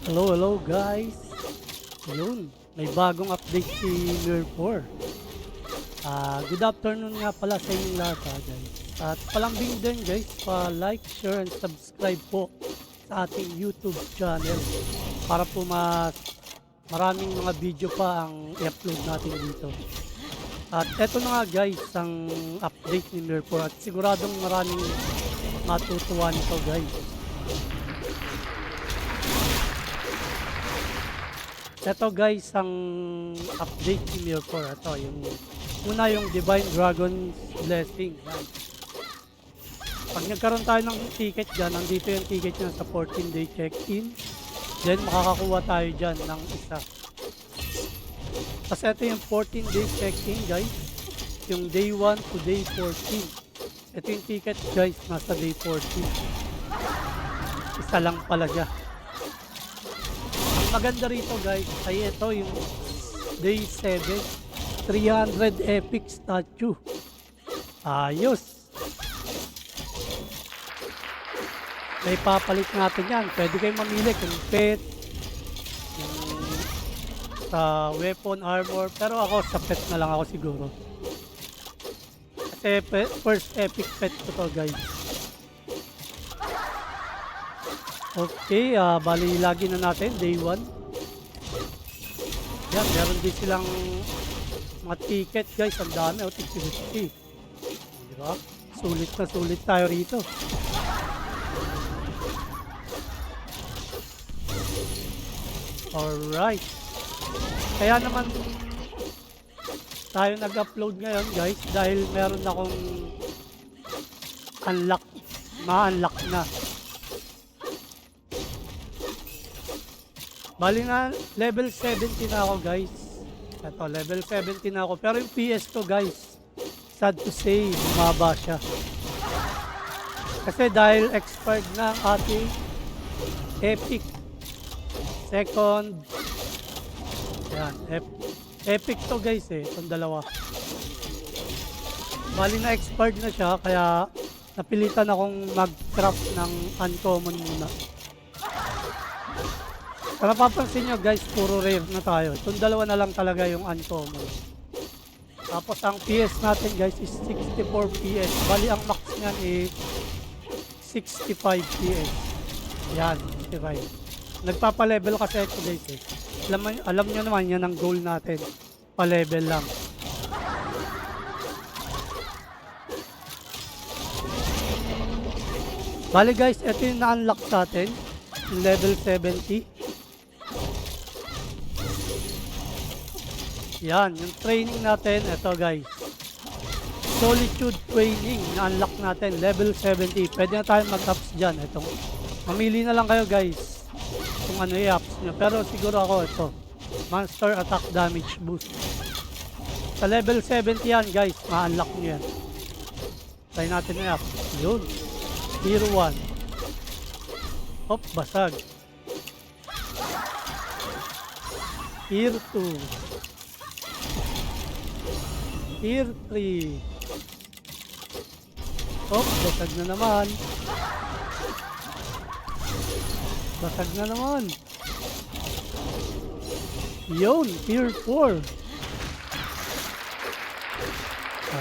Hello guys. Yun, may bagong update si Mirror 4. Good afternoon nga pala sa inyong lahat guys. At palambing din guys, pa-like, share, and subscribe po sa ating YouTube channel para po maraming mga video pa ang i-upload natin dito. At eto na nga guys, ang update ni Mirror 4 at siguradong maraming matutuwa nito guys. Ito guys, ang update ni Mirror 4. Ito, yung Divine Dragon's Blessing. Yan. Pag nagkaroon tayo ng ticket dyan, nandito yung ticket nyo sa 14-day check-in. Then makakakuha tayo dyan ng isa. Kasi ito yung 14-day check-in guys. Yung day 1 to day 14. Ito yung ticket guys, nasa day 14. Isa lang pala siya. Maganda rito guys ay ito yung day 7 300 epic statue. Ayos, may papalit natin yan. Pwede kayong mamili kung pet, yung sa weapon, armor, pero ako sa pet na lang ako siguro kasi first epic pet ko to guys. Okay, bali lagi na natin, day 1. Yan, meron din silang mga ticket guys, ang dami, 50. Diba? Sulit na sulit tayo rito. Alright. Kaya naman tayo nag-upload ngayon guys, dahil meron akong ma-unlock na. Bali nga, level 70 na ako guys. Ito, level 70 na ako. Pero yung PS ko guys, sad to say, bumaba siya. Kasi dahil expired na ang ating epic. Second. Ayan, epic to guys itong dalawa. Bali na expired na siya, kaya napilitan akong mag-craft ng uncommon muna. Kung napapansin nyo guys, puro rare na tayo. Itong dalawa na lang talaga yung uncommon. Tapos ang PS natin guys is 64 PS. Bali ang max niyan is 65 PS. Yan, 65. Nagpapa-level kasi ito guys eh. Alam nyo naman yan ang goal natin. Pa-level lang. Bali guys, ito yung na-unlock sa atin. Yung level 70. Yan, yung training natin, ito guys. Solitude training, na-unlock natin, level 70. Pwede na tayo mag-ups dyan. Itong, mamili na lang kayo guys kung ano i-ups nyo. Pero siguro ako ito, monster attack damage boost. Sa level 70 yan guys, ma-unlock nyo yan. Try natin na i-ups. Yun, tier 1. Hop, basag. Tier 2. Tier 3. Oh, basag na naman. Basag na naman. Yun, Tier 4.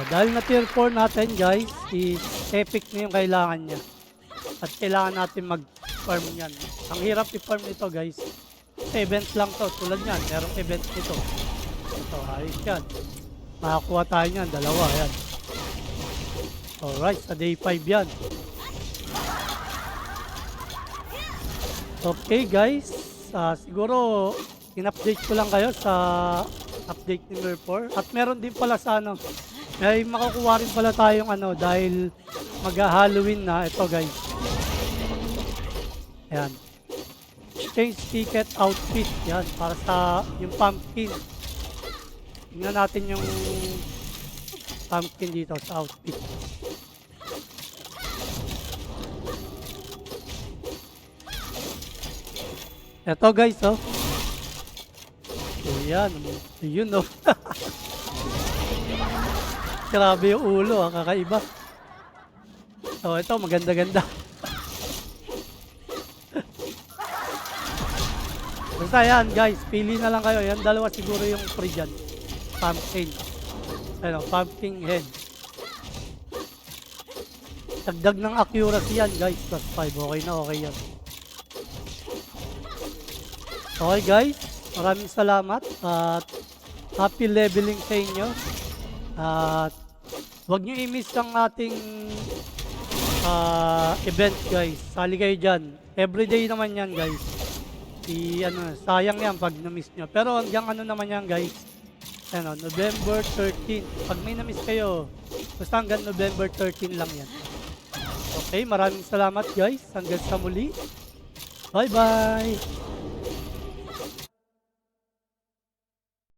Dahil na Tier 4 natin guys, is epic na yung kailangan niya. At kailangan natin mag-farm yan. Ang hirap i-farm nito guys. Event lang to, tulad yan. Merong event nito. Ito, ayos yan. Makakuha tayo niyan, dalawa, yan. Alright, sa day 5 yan. Okay guys, siguro in-update ko lang kayo sa update ni Mirror 4. At meron din pala sa may makukuha rin pala tayong dahil mag-Halloween na. Ito guys. Ayan. Change ticket outfit. Yan, para sa yung pumpkin. Tingnan natin yung pumpkin dito sa outfit. Ito guys, oh. Ayan, yun oh. Grabe yung ulo, kakaiba. So ito, maganda-ganda. Basta yan guys, pili na lang kayo. Yan dalawa siguro yung free dyan. Pumpkin. Ano, pumpkin head. Dagdag ng accuracy yan guys. Plus 5. Okay na, okay yan. Okay guys, maraming salamat. At happy leveling sa inyo. At huwag nyo i-miss ang ating event guys. Sali kayo dyan. Everyday naman yan guys. Sayang yan pag na-miss nyo. Pero hanggang ano naman yan guys. November 13. Pag may na-miss kayo, basta hanggang November 13 lang yan. Okay, maraming salamat guys. Hanggang sa muli. Bye bye.